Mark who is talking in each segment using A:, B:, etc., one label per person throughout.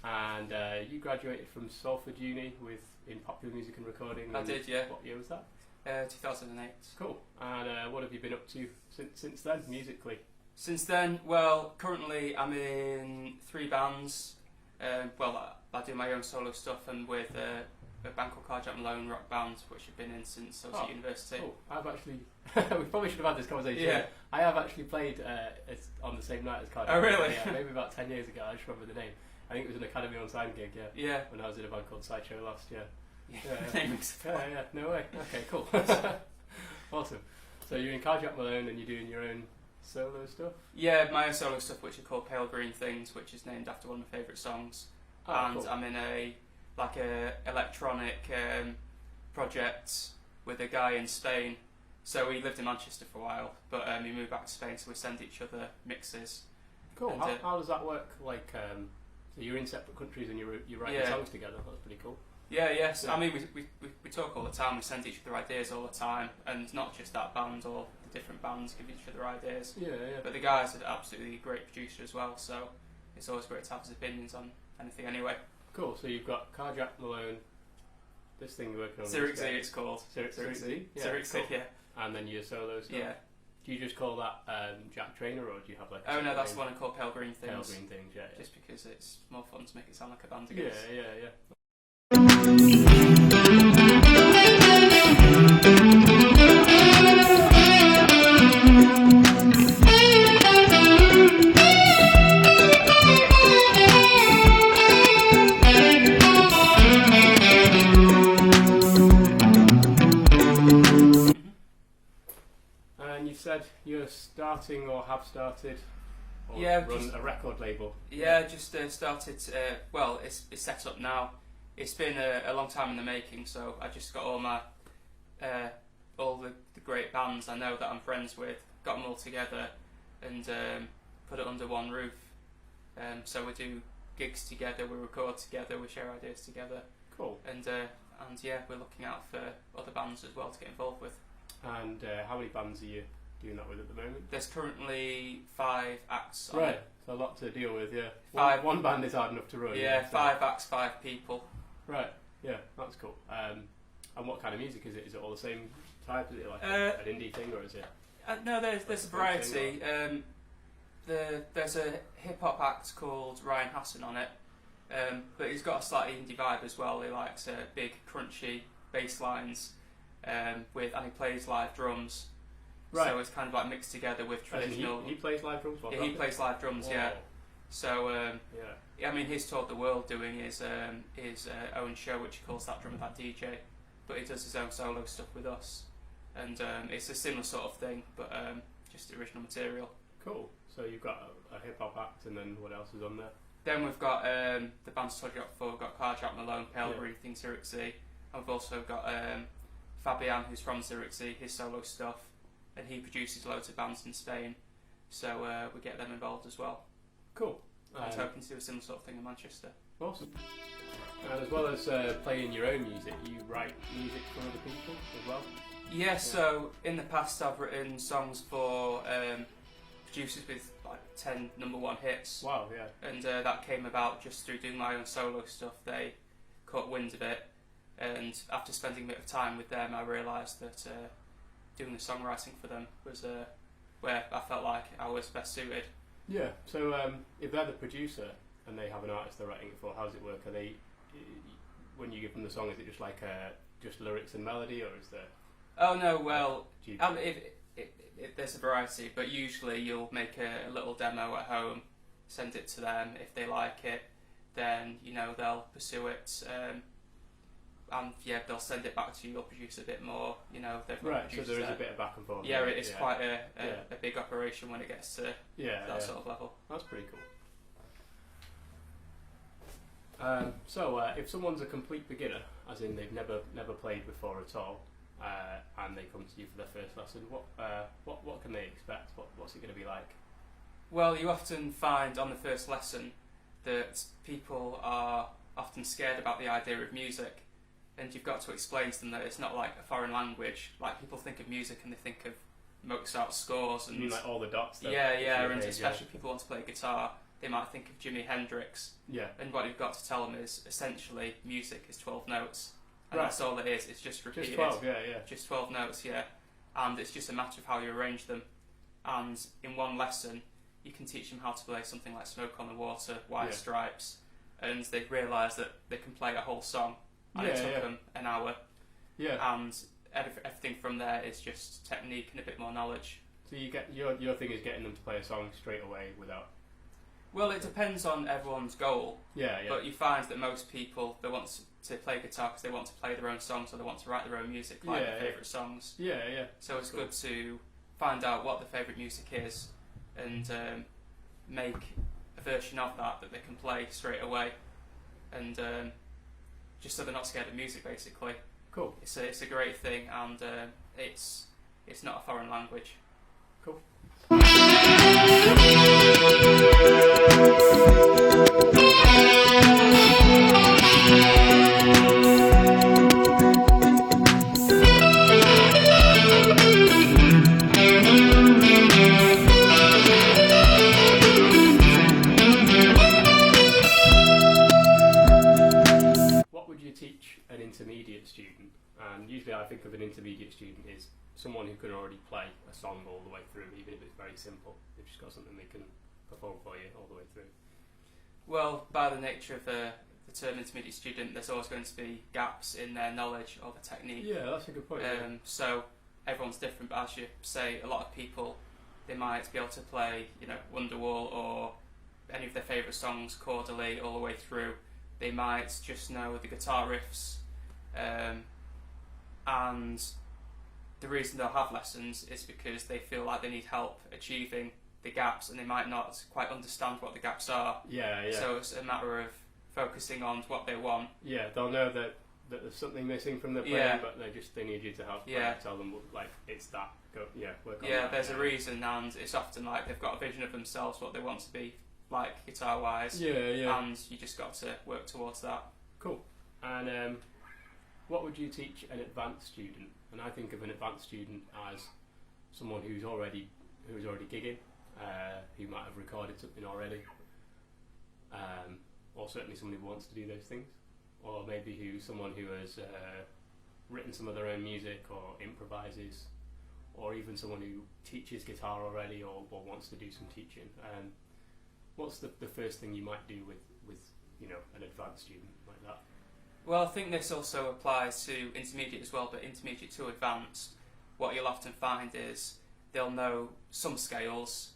A: And you graduated from Salford Uni in popular music and recording.
B: I did, yeah.
A: What year was that?
B: 2008.
A: Cool. And what have you been up to since then, musically?
B: Since then, well, currently I'm in 3 bands. I do my own solo stuff and with a band called Jack Traynor rock band, which I've been in since I was at university.
A: Cool. I've actually, we probably should have had this conversation.
B: Yeah.
A: I have actually played on the same night as Jack.
B: Oh, really?
A: Yeah, maybe about 10 years ago. I just remember the name. I think it was an Academy on Sign gig, yeah.
B: Yeah.
A: When I was in a band called Sideshow last year.
B: Yeah,
A: no way. Okay, cool. Awesome. So you're in Jack Malone and you're doing your own solo stuff?
B: Yeah, my own solo stuff, which are called Pale Green Things, which is named after one of my favourite songs. And cool. I'm in a electronic project with a guy in Spain. So we lived in Manchester for a while, but we moved back to Spain, so we send each other mixes.
A: Cool. And, how does that work? Like, so you're in separate countries and you're writing songs together. That's pretty cool.
B: Yeah, yes. Yeah. I mean, we talk all the time. We send each other ideas all the time, and not just that band, or the different bands give each other ideas.
A: Yeah, yeah.
B: But the guy's an absolutely great producer as well, so it's always great to have his opinions on anything. Anyway.
A: Cool. So you've got Jack Malone. This thing you're working on.
B: Zyrixy, it's called.
A: Zyrixy.
B: Zyrixy, yeah.
A: And then your solo stuff.
B: Yeah.
A: Do you just call that Jack Traynor, or do you have like?
B: Oh no, that's the one I call Pale Green Things.
A: Pale Green Things, yeah.
B: Just because it's more fun to make it sound like a band together.
A: Yeah. And you said you're starting or have started or run a record label.
B: Yeah, just started, it's set up now. It's been a long time in the making, so I just got all the great bands I know that I'm friends with, got them all together and put it under one roof. So we do gigs together, we record together, we share ideas together.
A: Cool.
B: And yeah, we're looking out for other bands as well to get involved with.
A: And how many bands are you doing that with at the moment?
B: There's currently 5 acts on
A: Right,
B: it.
A: so a lot to deal with, yeah. One band is hard enough to run.
B: Yeah, 5 acts, 5 people.
A: Right, yeah, that's cool. And what kind of music is it? Is it all the same type? Is it like an indie thing, or is it?
B: No, there's a variety. There's a hip-hop act called Ryan Hassan on it, but he's got a slightly indie vibe as well. He likes big, crunchy bass lines, and he plays live drums. Right. So it's kind of like mixed together with traditional.
A: He plays live drums.
B: Yeah, he plays live drums. Yeah. So I mean, he's toured the world doing his own show, which he calls That Drummer That DJ. But he does his own solo stuff with us, and it's a similar sort of thing, but just original material.
A: Cool. So you've got a hip hop act, and then what else is on there?
B: Then we've got the bands I told you about before. We've got Jack Malone, Pale Green Things, Zyrixy, and we've also got Fabian, who's from Zyrixy, his solo stuff, and he produces loads of bands in Spain. So we get them involved as well.
A: Cool.
B: I was hoping to do a similar sort of thing in Manchester.
A: Awesome. And as well as playing your own music, you write music for other people as well?
B: Yeah, so in the past I've written songs for producers with like 10 #1 hits.
A: Wow, yeah.
B: And that came about just through doing my own solo stuff. They caught wind of it, and after spending a bit of time with them I realised that doing the songwriting for them was where I felt like I was best suited.
A: Yeah, so if they're the producer and they have an artist they're writing it for, how does it work? Are they, when you give them the song, is it just like just lyrics and melody, or is there?
B: Oh no, well, there's a variety, but usually you'll make a little demo at home, send it to them. If they like it, then they'll pursue it, and they'll send it back to you. You'll produce a bit more. They've got
A: right. So there is a bit of back and forth.
B: Yeah, it's quite a big operation when it gets to that sort of level.
A: That's pretty cool. So if someone's a complete beginner, as in they've never played before at all, and they come to you for their first lesson, what can they expect? What's it going to be like?
B: Well, you often find on the first lesson that people are often scared about the idea of music, and you've got to explain to them that it's not like a foreign language. Like, people think of music and they think of Mozart scores and
A: you mean like all the dots?
B: Yeah, and especially if people want to play guitar, they might think of Jimi Hendrix.
A: Yeah.
B: And what you've got to tell them is essentially music is 12 notes. And
A: Right.
B: that's all it is. It's just repeated.
A: Just 12, yeah.
B: Just 12 notes, yeah. And it's just a matter of how you arrange them. And in one lesson, you can teach them how to play something like Smoke on the Water, White Stripes, and they realise that they can play a whole song, and it took them an hour. Yeah. And everything from there is just technique and a bit more knowledge.
A: So you get your thing is getting them to play a song straight away without.
B: Well, it depends on everyone's goal.
A: Yeah.
B: But you find that most people, they want to play guitar because they want to play their own songs, or they want to write their own music, like their favourite songs.
A: Yeah.
B: So it's good to find out what the favourite music is, and make a version of that they can play straight away, and just so they're not scared of music, basically.
A: Cool.
B: It's a great thing, and it's not a foreign language.
A: Cool. What would you teach an intermediate student? And usually I think of an intermediate student as someone who can already play a song all the way through, even if it's very simple. They've just got something they can perform for you all the way through.
B: Well, by the nature of the term intermediate student, there's always going to be gaps in their knowledge or the technique.
A: Yeah, that's a good point.
B: So everyone's different, but as you say, a lot of people, they might be able to play, Wonderwall or any of their favourite songs chordally all the way through. They might just know the guitar riffs, and the reason they'll have lessons is because they feel like they need help achieving the gaps, and they might not quite understand what the gaps are.
A: Yeah.
B: So it's a matter of focusing on what they want.
A: Yeah, they'll know that there's something missing from their playing, but they need you to help. Tell them it's that. Work on that.
B: There's a reason, and it's often like they've got a vision of themselves, what they want to be like guitar wise.
A: Yeah.
B: And you just got to work towards that.
A: Cool. And what would you teach an advanced student? And I think of an advanced student as someone who's already gigging, who might have recorded something already, or certainly somebody who wants to do those things, or maybe someone who has written some of their own music or improvises, or even someone who teaches guitar already or wants to do some teaching. What's the first thing you might do with an advanced student like that?
B: Well, I think this also applies to intermediate as well, but intermediate to advanced, what you'll often find is they'll know some scales,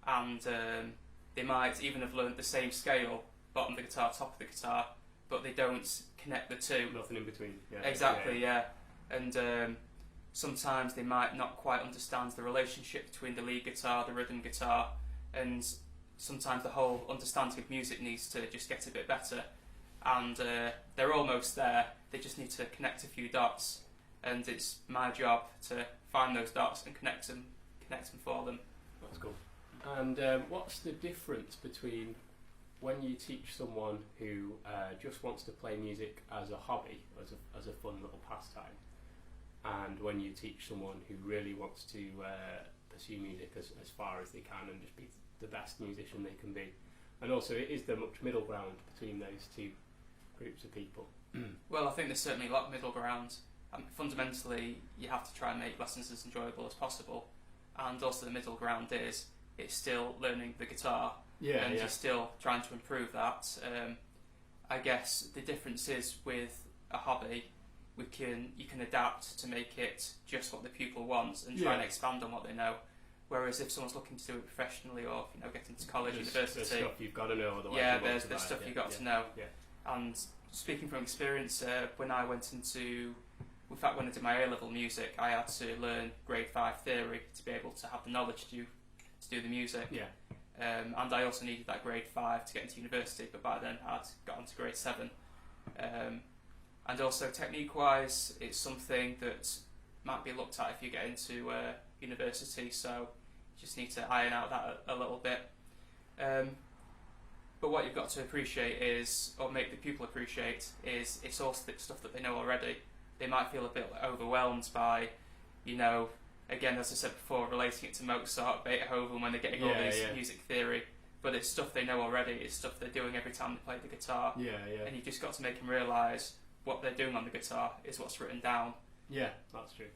B: and they might even have learned the same scale, bottom of the guitar, top of the guitar, but they don't connect the two.
A: Nothing in between. Yeah.
B: Exactly, yeah. And sometimes they might not quite understand the relationship between the lead guitar, the rhythm guitar, and sometimes the whole understanding of music needs to just get a bit better. And they're almost there, they just need to connect a few dots, and it's my job to find those dots and connect them for them.
A: That's cool. And what's the difference between when you teach someone who just wants to play music as a hobby, as a fun little pastime, and when you teach someone who really wants to pursue music as far as they can and just be the best musician they can be? And also, is there much middle ground between those two groups of people?
B: Well, I think there's certainly a lot of middle ground. Fundamentally, you have to try and make lessons as enjoyable as possible, and also the middle ground is it's still learning the guitar, and you're still trying to improve that. I guess the difference is with a hobby, you can adapt to make it just what the pupil wants and try and expand on what they know. Whereas if someone's looking to do it professionally or get into college, university,
A: there's stuff you've got to know.
B: Otherwise, there's stuff you've got to know.
A: Yeah.
B: And speaking from experience, when I did my A-level music, I had to learn grade 5 theory to be able to have the knowledge to do the music.
A: Yeah.
B: And I also needed that grade 5 to get into university, but by then I'd gotten to grade 7. And also technique-wise, it's something that might be looked at if you get into university, so you just need to iron out that a little bit. But what you've got to appreciate is, or make the pupil appreciate, is it's all stuff that they know already. They might feel a bit overwhelmed by, again, as I said before, relating it to Mozart, Beethoven, when they're getting all this music theory. but it's stuff they know already. It's stuff they're doing every time they play the guitar.
A: Yeah, yeah.
B: And you've just got to make them realise what they're doing on the guitar is what's written down.
A: Yeah, that's true.